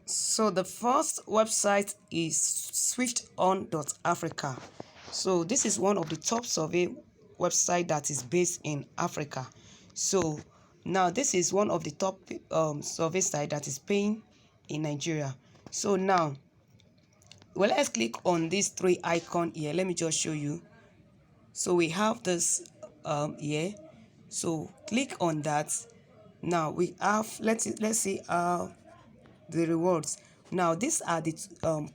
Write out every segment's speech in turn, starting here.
So the first website is switchon.africa. So this is one of the top survey website that is based in Africa. So now this is one of the top survey site that is paying in Nigeria. So now, well, let's click on these three icon here. Let me just show you. So we have this here. So click on that. Now we have, let's see the rewards. Now these are the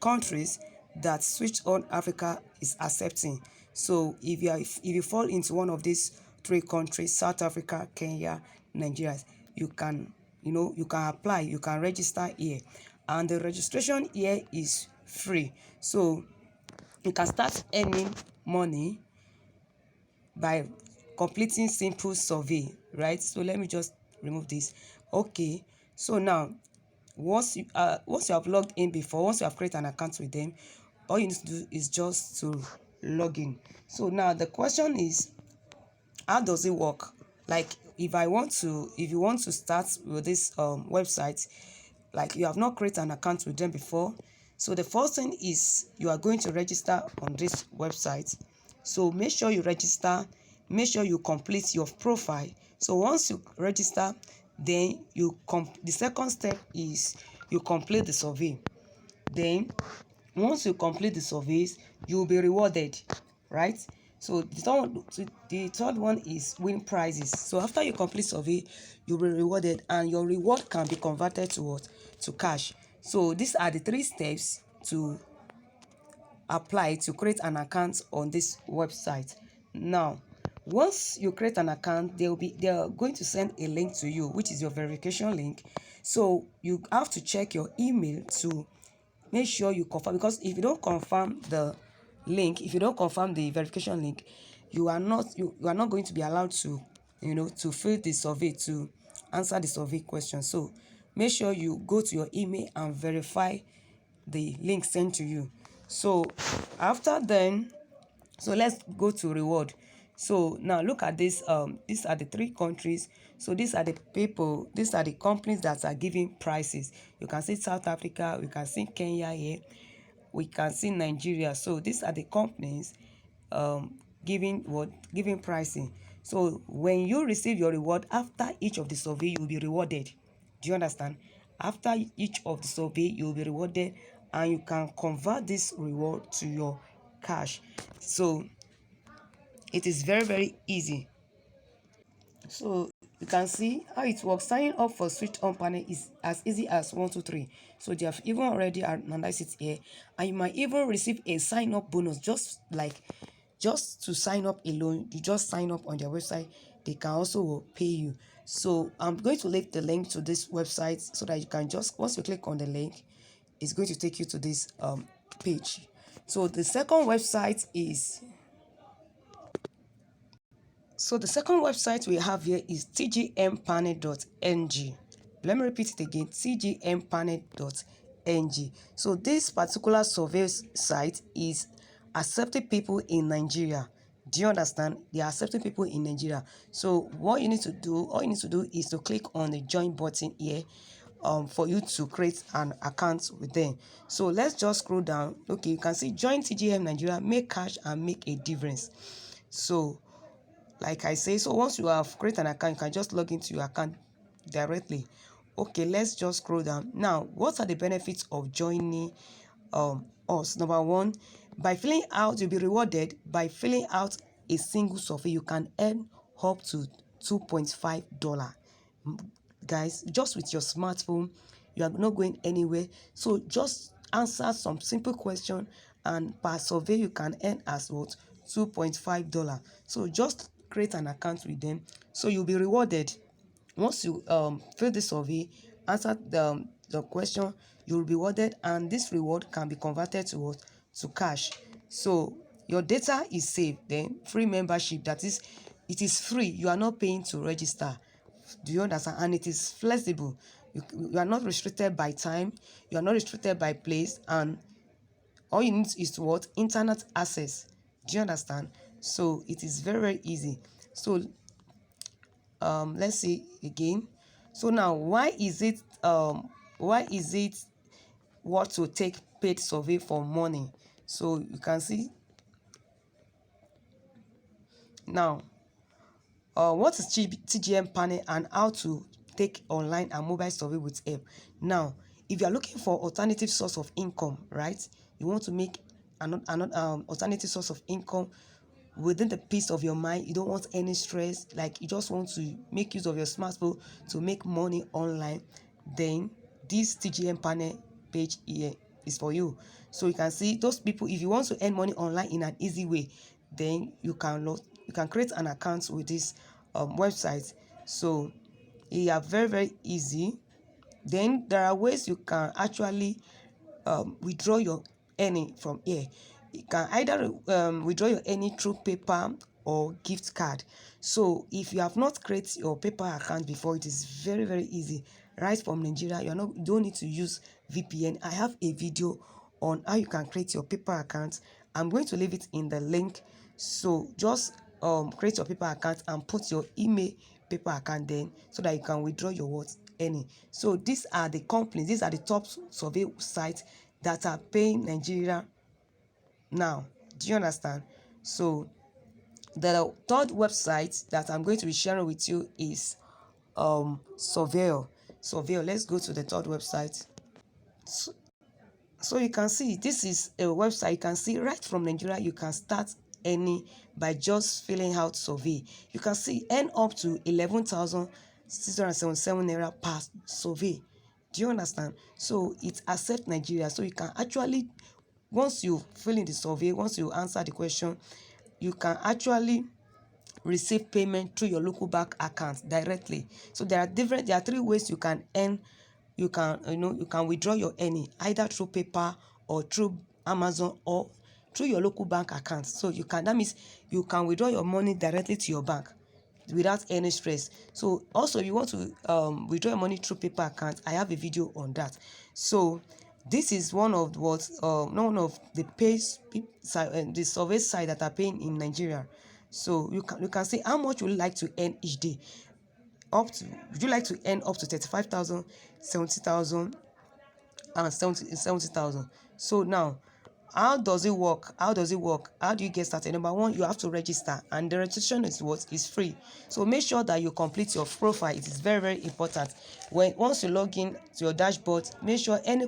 countries that Switch On Africa is accepting. So if you fall into one of these three countries, South Africa, Kenya, Nigeria, you can apply, you can register here, and the registration here is free. So you can start earning money by completing simple survey, right? So let me just remove this. Okay, so now once you have logged in before, once you have created an account with them, all you need to do is just to log in. So now the question is, how does it work? Like if you want to start with this website, like you have not created an account with them before, so the first thing is you are going to register on this website. So make sure you register, make sure you complete your profile. So once you register, then the second step is you complete the survey. Then once you complete the surveys, you'll be rewarded, right? So the third one is win prizes. So after you complete survey, you'll be rewarded, and your reward can be converted to what? To cash. So these are the three steps to apply to create an account on this website. Now, once you create an account, they are going to send a link to you, which is your verification link. So you have to check your email to make sure you confirm, because if you don't confirm the link, if you don't confirm the verification link, you are not going to be allowed to to fill the survey, to answer the survey question. So make sure you go to your email and verify the link sent to you. So after then, so let's go to reward. So now look at this. These are the three countries. So these are the people, these are the companies that are giving prices. You can see South Africa, we can see Kenya here, we can see Nigeria. So these are the companies giving pricing. So when you receive your reward after each of the survey, you'll be rewarded. Do you understand? After each of the survey, you'll be rewarded, and you can convert this reward to your cash. So it is very easy. So you can see how it works. Signing up for Switch On panel is as easy as 1, 2, 3. So they have even already analyzed it here, and you might even receive a sign up bonus, just to sign up alone. You just sign up on their website, they can also pay you. So I'm going to leave the link to this website so that you can just, once you click on the link, it's going to take you to this page. So the second website we have here is 𝗔𝗰𝗶panel.ng. Let me repeat it again, 𝗔𝗰𝗶panel.ng. So this particular survey site is accepting people in Nigeria. Do you understand? They are accepting people in Nigeria. So all you need to do is to click on the join button here for you to create an account with them. So let's just scroll down. Okay, you can see join TGM Nigeria, make cash and make a difference. So like I say, so once you have created an account, you can just log into your account directly. Okay, let's just scroll down. Now, what are the benefits of joining us? Number one, by filling out, you'll be rewarded by filling out a single survey. You can earn up to $2.5. Guys, just with your smartphone, you are not going anywhere. So just answer some simple question, and per survey you can earn as what? $2.5. So just create an account with them, so you'll be rewarded. Once you fill the survey, answer the question, you'll be rewarded, and this reward can be converted to what? To cash. So your data is safe. Then free membership, that is, it is free. You are not paying to register. Do you understand? And it is flexible. You are not restricted by time, you are not restricted by place, and all you need is to what? Internet access. Do you understand? So it is very easy. So let's see again. So now, why is it what to take paid survey for money. So you can see now what is TGM panel and how to take online and mobile survey with help. Now, if you are looking for alternative source of income, right, you want to make an alternative source of income within the peace of your mind, you don't want any stress, like you just want to make use of your smartphone to make money online, then this TGM panel page here is for you. So you can see those people, if you want to earn money online in an easy way, then you can create an account with this website. So they are very easy. Then there are ways you can actually withdraw your earning from here. You can either withdraw your earning through PayPal or gift card. So if you have not created your PayPal account before, it is very easy. Right from Nigeria, you don't need to use VPN. I have a video on how you can create your PayPal account. I'm going to leave it in the link. So just create your PayPal account and put your email PayPal account then, so that you can withdraw your earning. So these are the companies, these are the top survey sites that are paying Nigeria now. Do you understand? So the third website that I'm going to be sharing with you is 𝗂𝗹𝗶. Let's go to the third website. So you can see this is a website. You can see right from Nigeria you can start earning by just filling out survey. You can see earn up to 11,677 naira per survey. Do you understand? So it accepts Nigeria. So you can actually, once you fill in the survey, once you answer the question, you can actually receive payment through your local bank account directly. So there are three ways you can earn. You can withdraw your earning either through PayPal or through Amazon or through your local bank account. So that means you can withdraw your money directly to your bank without any stress. So also, if you want to withdraw your money through PayPal account, I have a video on that. So this is one of the the survey site that are paying in Nigeria. So you can see how much you would like to earn each day. Would you like to earn up to 35,000, 70,000, and 70,000? So now, how does it work? How do you get started? Number one, you have to register, and the registration is free. So make sure that you complete your profile. It is very important. Once you log in to your dashboard, make sure any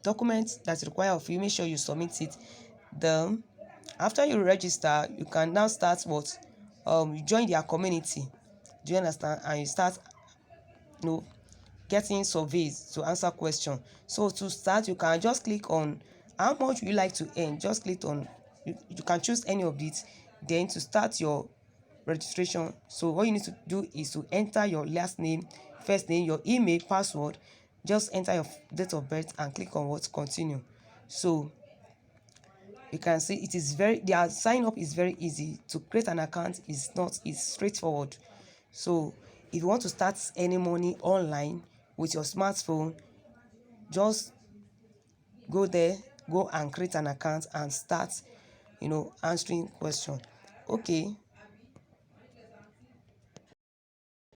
documents that's required of you, make sure you submit it. Then after you register, you can now start you join their community. Do you understand? And you start getting surveys to answer questions. So to start, you can just click on how much you like to earn. Just click on you can choose any of these. Then to start your registration, so what you need to do is to enter your last name, first name, your email, password. Just enter your date of birth and click on continue. So you can see it is their sign up is very easy. To create an account is straightforward. So if you want to start any money online with your smartphone, just go and create an account and start answering questions. Okay,